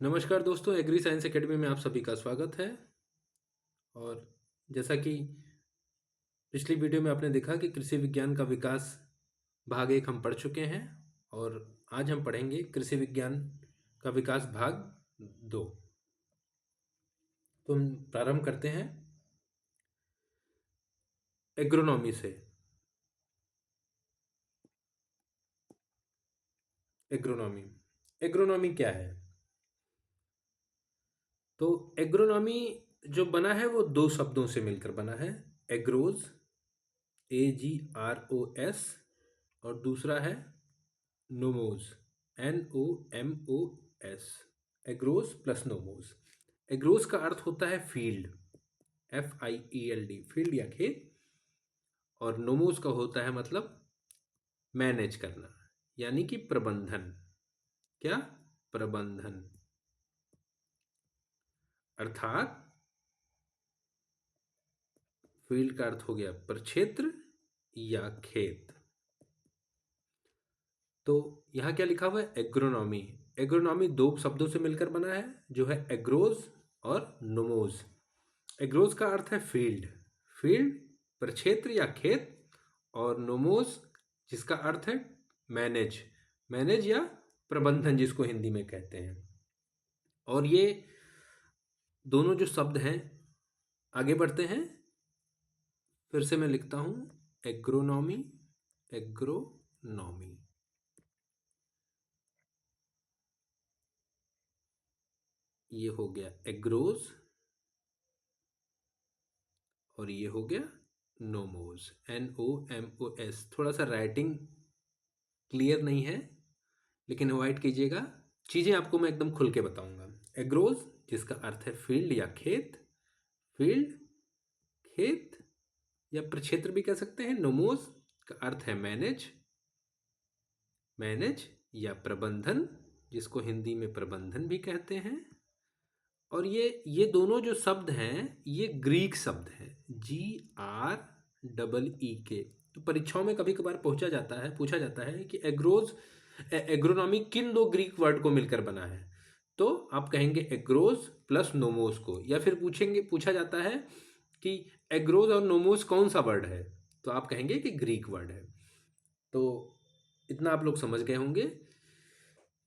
नमस्कार दोस्तों, agri science academy में आप सभी का स्वागत है। और जैसा कि पिछली वीडियो में आपने देखा कि कृषि विज्ञान का विकास भाग 1 हम पढ़ चुके हैं और आज हम पढ़ेंगे कृषि विज्ञान का विकास भाग 2। तो हम प्रारंभ करते हैं एग्रोनॉमी से। एग्रोनॉमी एग्रोनॉमी क्या है? तो एग्रोनॉमी जो बना है वो दो शब्दों से मिलकर बना है। एग्रोज, AGROS, और दूसरा है नोमोज, NOMOS। एग्रोस प्लस नोमोज। एग्रोस का अर्थ होता है फील्ड, FIELD, फील्ड या खेत। और नोमोज का होता है मतलब मैनेज करना, यानी कि प्रबंधन। क्या? प्रबंधन। अर्थात फील्ड का अर्थ हो गया प्रक्षेत्र या खेत। तो यहाँ क्या लिखा हुआ है? एग्रोनॉमी। एग्रोनॉमी दो शब्दों से मिलकर बना है, जो है एग्रोज और नोमोज। एग्रोज का अर्थ है फील्ड, फील्ड प्रक्षेत्र या खेत। और नोमोस जिसका अर्थ है मैनेज, मैनेज या प्रबंधन जिसको हिंदी में कहते हैं। और ये दोनों जो शब्द हैं, आगे बढ़ते हैं, फिर से मैं लिखता हूं एग्रोनॉमी, एग्रोनॉमी। ये हो गया एग्रोज और ये हो गया नोमोस, NOMOS। थोड़ा सा राइटिंग क्लियर नहीं है, लेकिन अवॉइड कीजिएगा। चीज़ें आपको मैं एकदम खुल के बताऊंगा। एग्रोज जिसका अर्थ है फील्ड या खेत, फील्ड खेत या प्रक्षेत्र भी कह सकते हैं। नोमोस का अर्थ है मैनेज, मैनेज या प्रबंधन, जिसको हिंदी में प्रबंधन भी कहते हैं। और ये दोनों जो शब्द हैं ये ग्रीक शब्द हैं, GREE। तो परीक्षाओं में कभी कभार पूछा जाता है कि एग्रोनॉमी किन दो ग्रीक वर्ड को मिलकर बना है। तो आप कहेंगे एग्रोज प्लस नोमोस को, या फिर पूछा जाता है कि एग्रोज और नोमोस कौन सा वर्ड है, तो आप कहेंगे कि ग्रीक वर्ड है। तो इतना आप लोग समझ गए होंगे।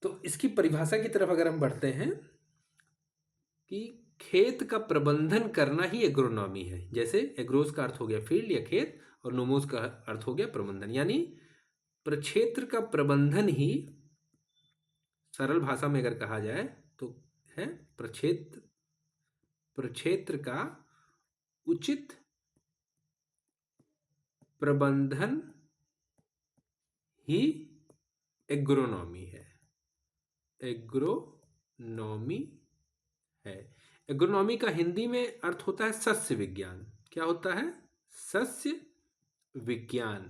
तो इसकी परिभाषा की तरफ अगर हम बढ़ते हैं कि खेत का प्रबंधन करना ही एग्रोनॉमी है। जैसे एग्रोज का अर्थ हो गया फील्ड या खेत और नोमोज का अर्थ हो गया प्रबंधन, यानी प्रक्षेत्र का प्रबंधन ही, सरल भाषा में अगर कहा जाए तो, है प्रक्षेत्र का उचित प्रबंधन ही एग्रोनॉमी है। एग्रोनॉमी है। एग्रोनॉमी का हिंदी में अर्थ होता है सस्य विज्ञान। क्या होता है? सस्य विज्ञान।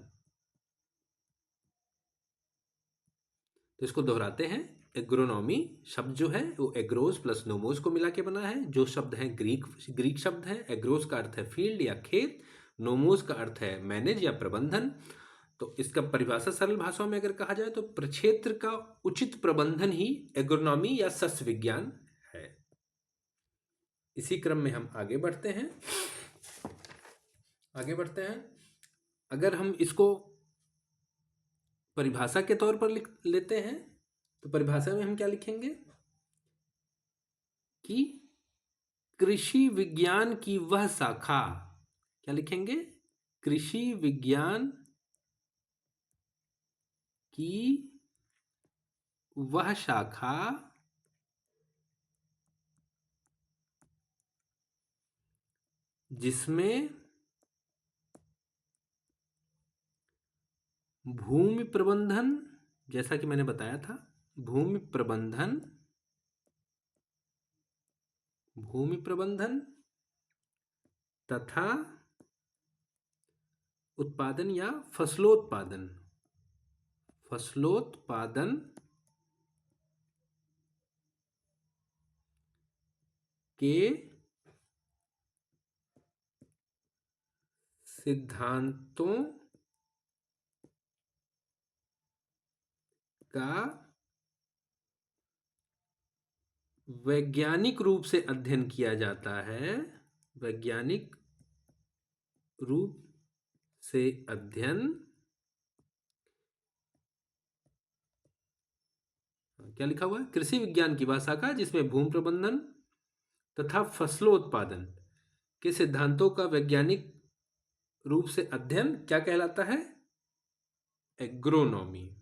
तो इसको दोहराते हैं। एग्रोनॉमी शब्द जो है वो एग्रोज प्लस नोमोज को मिला के बना है। जो शब्द हैं ग्रीक शब्द है। एग्रोज का अर्थ है फील्ड या खेत, नोमोज का अर्थ है मैनेज या प्रबंधन। तो इसका परिभाषा सरल भाषाओं में अगर कहा जाए तो प्रक्षेत्र का उचित प्रबंधन ही एग्रोनॉमी या सस्य विज्ञान है। इसी क्रम में हम आगे बढ़ते हैं। अगर हम इसको परिभाषा के तौर पर लिख लेते हैं तो परिभाषा में हम क्या लिखेंगे कि कृषि विज्ञान की वह शाखा, क्या लिखेंगे? कृषि विज्ञान की वह शाखा जिसमें भूमि प्रबंधन, जैसा कि मैंने बताया था, भूमि प्रबंधन तथा उत्पादन या फसलोत्पादन के सिद्धांतों का वैज्ञानिक रूप से अध्ययन किया जाता है, वैज्ञानिक रूप से अध्ययन, क्या लिखा हुआ है, कृषि विज्ञान की वह शाखा जिसमें भूमि प्रबंधन तथा फसलोत्पादन के सिद्धांतों का वैज्ञानिक रूप से अध्ययन क्या कहलाता है, एग्रोनॉमी।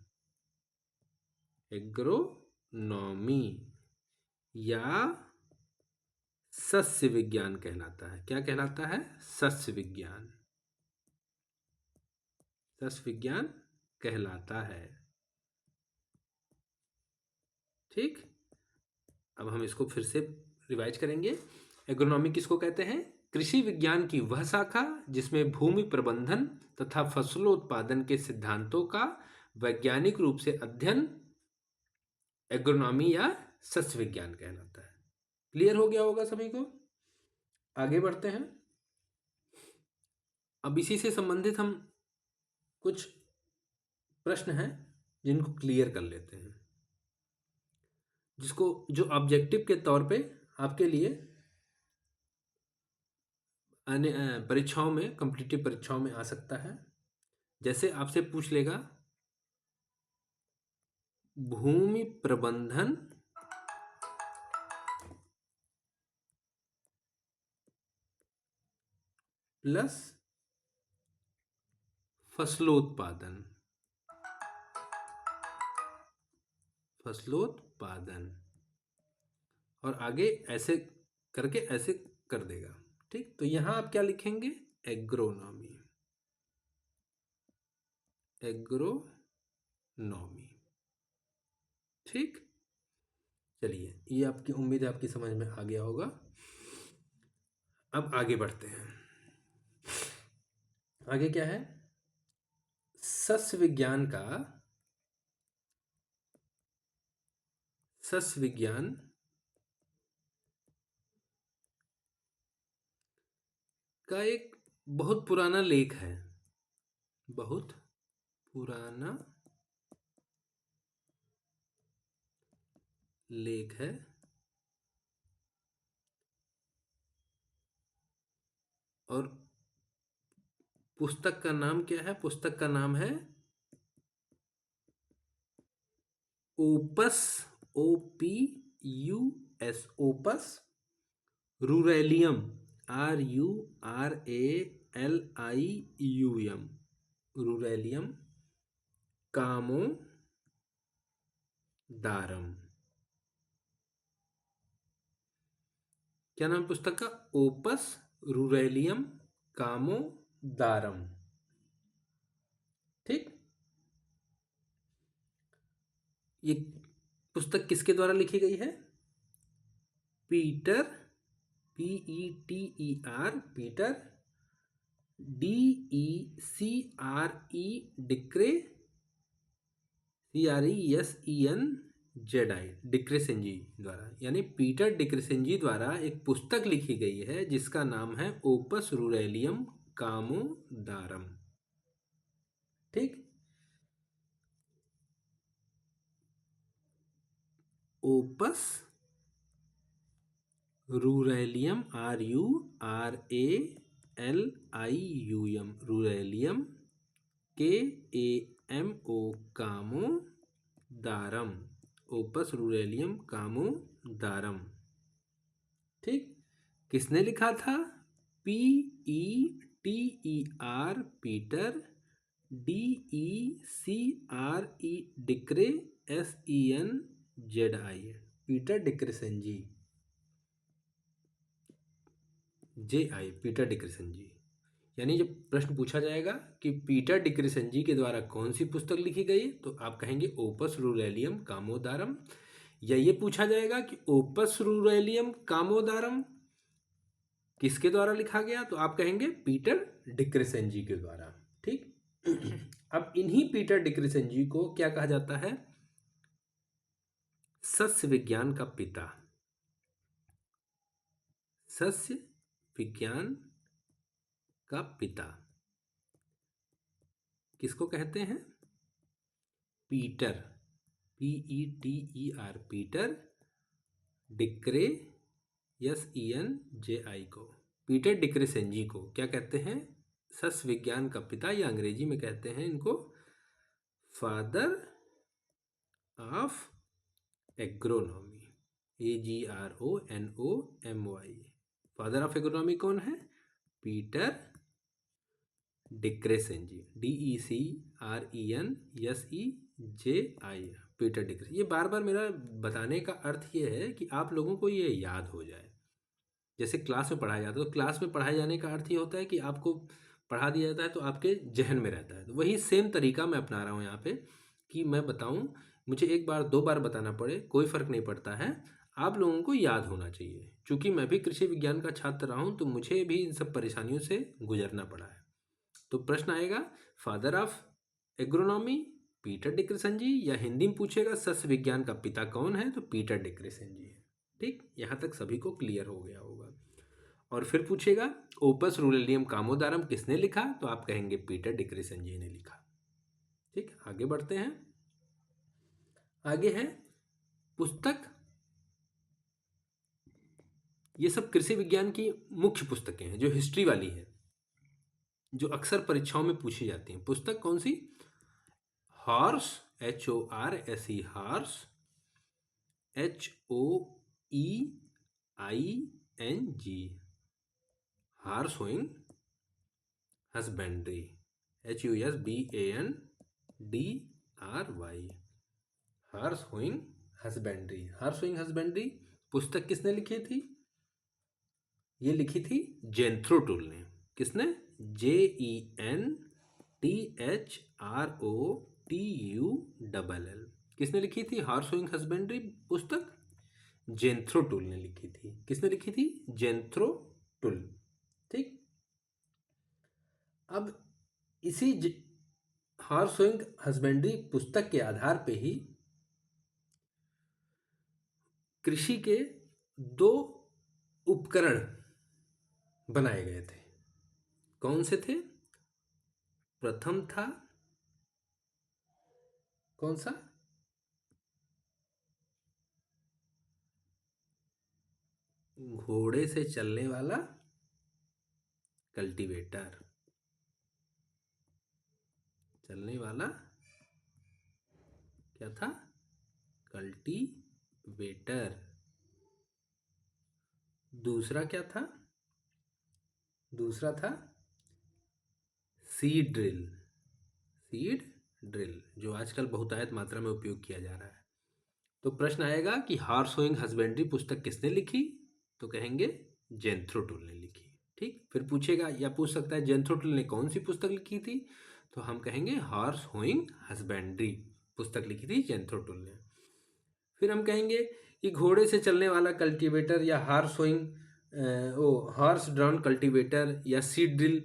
एग्रोनॉमी या सस्य विज्ञान कहलाता है। क्या कहलाता है, सस्य विज्ञान। सस्य विज्ञान कहलाता है। ठीक, अब हम इसको फिर से रिवाइज करेंगे। एग्रोनॉमी किसको कहते हैं, कृषि विज्ञान की वह शाखा जिसमें भूमि प्रबंधन तथा फसलोत्पादन के सिद्धांतों का वैज्ञानिक रूप से अध्ययन एग्रोनॉमी या सस्य विज्ञान कहलाता है। क्लियर हो गया होगा सभी को। आगे बढ़ते हैं। अब इसी से संबंधित हम कुछ प्रश्न हैं जिनको क्लियर कर लेते हैं, जिसको जो ऑब्जेक्टिव के तौर पे आपके लिए परीक्षाओं में, कॉम्पिटिटिव परीक्षाओं में आ सकता है। जैसे आपसे पूछ लेगा भूमि प्रबंधन प्लस फसलोत्पादन, फसलोत्पादन, और आगे ऐसे करके ऐसे कर देगा। ठीक, तो यहां आप क्या लिखेंगे, एग्रोनॉमी। एग्रोनॉमी। ठीक, चलिए, ये आपकी उम्मीद है आपकी समझ में आ गया होगा। अब आगे बढ़ते हैं। आगे क्या है, सस्य विज्ञान का, सस्य विज्ञान का एक बहुत पुराना लेख है, बहुत पुराना लेख है, और पुस्तक का नाम क्या है, पुस्तक का नाम है ओपस, OPUS, ओपस रूरेलियम, RURALIUM, रूरेलियम कामो दारम। क्या नाम पुस्तक का, ओपस रूरेलियम कामो दारम। ठीक, ये पुस्तक किसके द्वारा लिखी गई है, Peter, PETER, Peter DECRE डिक्रे, CRESENZI डिक्रेसेंजी द्वारा, यानी पीटर डिक्रेसेंजी द्वारा एक पुस्तक लिखी गई है जिसका नाम है ओपस रूरेलियम कामो दारम। ठीक, ओपस रूरेलियम, RURALIUM, रूरेलियम KAMO कामो दारम, ओपस रूरेलियम कामो दारम। ठीक, किसने लिखा था, PETER, Peter, DECRE Decre, SENZI Peter Decrescenzi, JI Peter Decrescenzi. यानी जब प्रश्न पूछा जाएगा कि पीटर डिक्रेसेंजी के द्वारा कौन सी पुस्तक लिखी गई, तो आप कहेंगे ओपस रूरेलियम कामोदारम। या ये पूछा जाएगा कि ओपस रूरेलियम कामोदारम किसके द्वारा लिखा गया, तो आप कहेंगे पीटर डिक्रेसेंजी के द्वारा। ठीक, अब इन्हीं पीटर डिक्रेसेंजी को क्या कहा जाता है, सस्य विज्ञान का पिता। सस्य विज्ञान का पिता किसको कहते हैं, पीटर, PETER, पीटर डिक्रे SENJI को, पीटर डिक्रेसेंजी को क्या कहते हैं? सस्य विज्ञान का पिता, या अंग्रेजी में कहते हैं इनको father of agronomy, AGRONOMY। Father of agronomy कौन है? Peter Decrescenzi, DECRENSEJI, Peter Decrescenzi. ये बार बार मेरा बताने का अर्थ ये है कि आप लोगों को ये याद हो जाए। जैसे क्लास में पढ़ाया जाता है, तो क्लास में पढ़ाए जाने का अर्थ ये होता है कि आपको पढ़ा दिया जाता है तो आपके जहन में रहता है। तो वही सेम तरीका मैं अपना रहा हूँ यहाँ पे कि मैं बताऊँ, मुझे एक बार दो बार बताना पड़े कोई फ़र्क नहीं पड़ता है, आप लोगों को याद होना चाहिए। चूँकि मैं भी कृषि विज्ञान का छात्र रहा हूँ तो मुझे भी इन सब परेशानियों से गुजरना पड़ा है। तो प्रश्न आएगा फादर ऑफ एग्रोनॉमी पीटर डिक्रेसेंजी, या हिंदी में पूछेगा सस्य विज्ञान का पिता कौन है? तो पीटर डिक्रेसेंजी है। ठीक, यहाँ तक सभी को क्लियर हो गया होगा। और फिर पूछेगा ओपस रूरेलियम कामोदारम किसने लिखा? तो आप कहेंगे पीटर डिक्रेसेंजी ने लिखा। ठीक, आगे बढ़ते हैं। आगे है पुस्तक। ये सब कृषि विज्ञान की मुख्य पुस्तकें हैं जो हिस्ट्री वाली है, जो अक्सर परीक्षाओं में पूछी जाती हैं। पुस्तक कौन सी? Horse, HORSE, horse, HOEING, horse hoeing husbandry, HUSBANDRY, horse hoeing husbandry. Horse hoeing husbandry पुस्तक किसने लिखी थी? ये लिखी थी जेंथ्रो टुल ने। किसने? JENTHROTULL। किसने लिखी थी हॉर्स होइंग हस्बेंड्री पुस्तक? जेंथ्रो टुल ने लिखी थी। किसने लिखी थी? जेंथ्रो टुल। ठीक, अब इसी हॉर्स होइंग हस्बेंड्री पुस्तक के आधार पे ही कृषि के दो उपकरण बनाए गए थे। कौन से थे? प्रथम था कौन सा? घोड़े से चलने वाला कल्टीवेटर। चलने वाला क्या था? कल्टीवेटर। दूसरा क्या था? दूसरा था सीड ड्रिल। सीड ड्रिल जो आजकल बहुतायत मात्रा में उपयोग किया जा रहा है। तो प्रश्न आएगा कि हॉर्स होइंग हस्बेंड्री पुस्तक किसने लिखी? तो कहेंगे जेंथ्रो टुल ने लिखी। ठीक, फिर पूछेगा या पूछ सकता है जेंथ्रो टुल ने कौन सी पुस्तक लिखी थी? तो हम कहेंगे हॉर्स होइंग हस्बेंड्री पुस्तक लिखी थी जेंथ्रो टुल ने। फिर हम कहेंगे कि घोड़े से चलने वाला कल्टीवेटर या horse hoeing horse drawn cultivator या सीड ड्रिल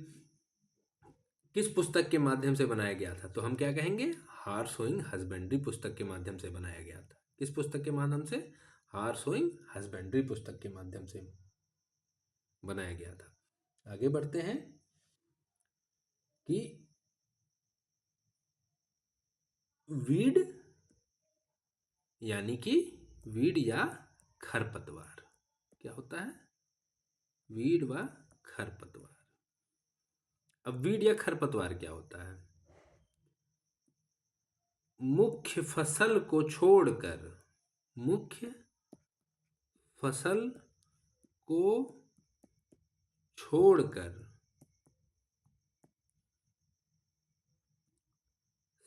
किस पुस्तक के माध्यम से बनाया गया था? तो हम क्या कहेंगे? हॉर्स होइंग हस्बेंड्री पुस्तक के माध्यम से बनाया गया था। किस पुस्तक के माध्यम से? हॉर्स होइंग हस्बेंड्री पुस्तक के माध्यम से बनाया गया था। आगे बढ़ते हैं कि वीड यानी कि वीड या खरपतवार क्या होता है? वीड व खरपतवार। अब वीड या खरपतवार क्या होता है? मुख्य फसल को छोड़कर, मुख्य फसल को छोड़कर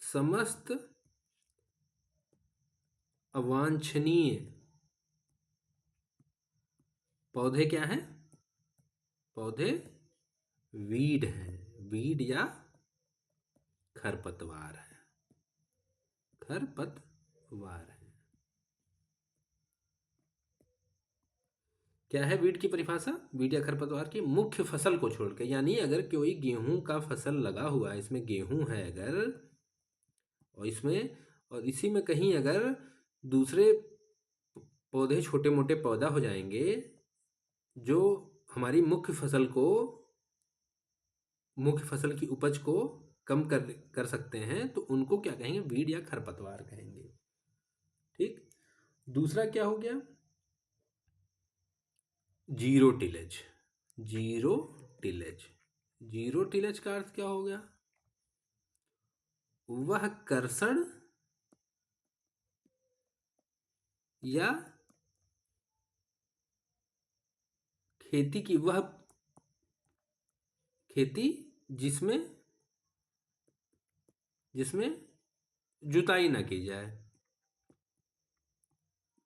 समस्त अवांछनीय पौधे क्या हैं? पौधे वीड हैं। वीड या खरपतवार है। खरपतवार है। क्या है वीड की परिभाषा? वीड या खरपतवार की मुख्य फसल को छोड़कर, यानी अगर कोई गेहूं का फसल लगा हुआ है, इसमें गेहूं है अगर, और इसी में कहीं अगर दूसरे पौधे छोटे मोटे पौधा हो जाएंगे जो हमारी मुख्य फसल की उपज को कम कर सकते हैं, तो उनको क्या कहेंगे? वीड या खरपतवार कहेंगे। ठीक, दूसरा क्या हो गया? Zero tillage. Zero tillage. Zero tillage का अर्थ क्या हो गया? वह कर्षण या खेती की वह खेती जिसमें जिसमें जुताई ना की जाए।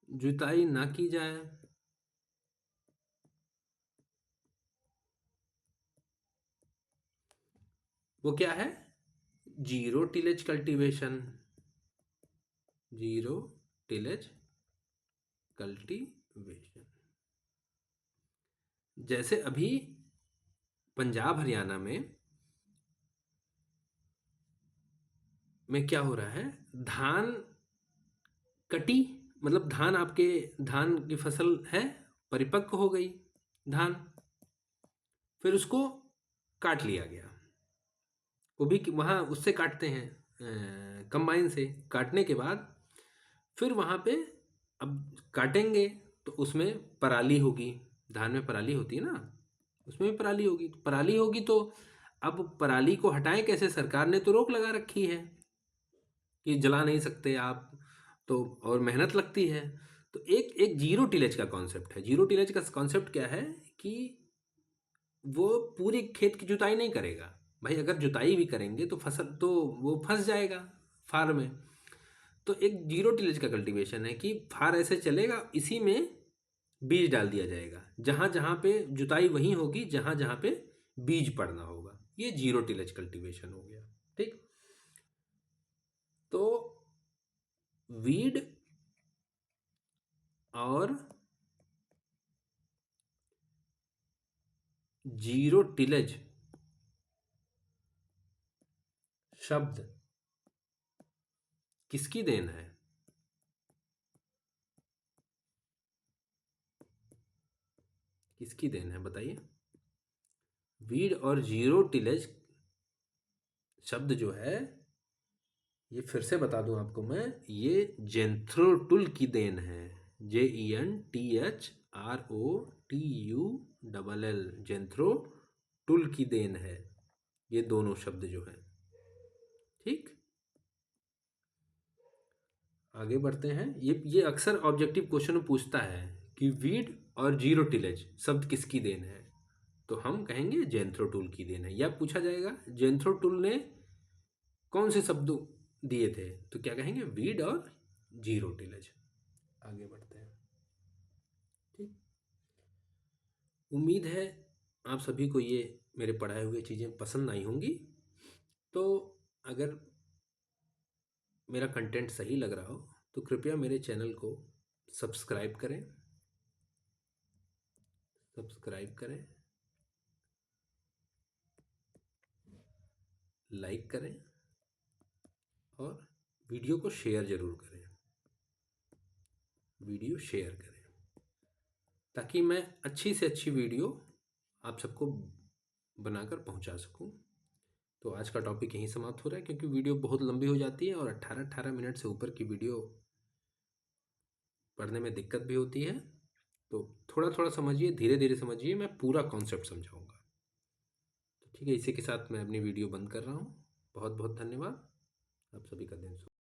जुताई ना की जाए। वो क्या है? Zero tillage cultivation. Zero tillage cultivation. जैसे अभी पंजाब हरियाणा में क्या हो रहा है? धान कटी, मतलब धान, आपके धान की फसल है, परिपक्व हो गई धान, फिर उसको काट लिया गया। वो भी वहाँ उससे काटते हैं, कंबाइन से। काटने के बाद फिर वहाँ पे अब काटेंगे तो उसमें पराली होगी। धान में पराली होती है ना, उसमें भी पराली होगी। तो पराली होगी तो अब पराली को हटाएं कैसे? सरकार ने तो रोक लगा रखी है कि जला नहीं सकते आप, तो और मेहनत लगती है। तो एक एक जीरो टिलेज का कॉन्सेप्ट है। जीरो टिलेज का कॉन्सेप्ट क्या है कि वो पूरी खेत की जुताई नहीं करेगा। भाई अगर जुताई भी करेंगे तो फसल तो वो फंस जाएगा फार में। तो एक जीरो टिलेज का कल्टीवेशन है कि फार ऐसे चलेगा, इसी में बीज डाल दिया जाएगा। जहाँ जहाँ पे जुताई वहीं होगी जहाँ जहाँ पे बीज पड़ना होगा। ये जीरो टिलेज कल्टीवेशन हो गया। ठीक। तो वीड और जीरो टिलेज शब्द किसकी देन है? किसकी देन है बताइए? वीड और जीरो टिलेज शब्द जो है, ये फिर से बता दूं आपको मैं, ये जेंथ्रोटुल की देन है। JENTHROTULL, जेंथ्रोटुल की देन है ये दोनों शब्द जो हैं। ठीक। आगे बढ़ते हैं। ये अक्सर ऑब्जेक्टिव क्वेश्चन में पूछता है कि वीड और जीरो टिलेज शब्द किसकी देन है, तो हम कहेंगे जेंथ्रोटुल की देन है। या पूछा जाएगा जेंथ्रोटुल ने कौन से शब्द दिए थे, तो क्या कहेंगे? वीड और जीरो टिलेज। आगे बढ़ते हैं। ठीक। उम्मीद है आप सभी को ये मेरे पढ़ाए हुए चीज़ें पसंद आई होंगी। तो अगर मेरा कंटेंट सही लग रहा हो तो कृपया मेरे चैनल को सब्सक्राइब करें। सब्सक्राइब करें, लाइक करें और वीडियो को शेयर ज़रूर करें। वीडियो शेयर करें ताकि मैं अच्छी से अच्छी वीडियो आप सबको बनाकर पहुंचा सकूं। तो आज का टॉपिक यहीं समाप्त हो रहा है क्योंकि वीडियो बहुत लंबी हो जाती है और 18-18 मिनट से ऊपर की वीडियो पढ़ने में दिक्कत भी होती है। तो थोड़ा थोड़ा समझिए, धीरे धीरे समझिए, मैं पूरा कॉन्सेप्ट समझाऊंगा। तो ठीक है, इसी के साथ मैं अपनी वीडियो बंद कर रहा हूँ। बहुत बहुत धन्यवाद। आप सभी का दिन शुभ।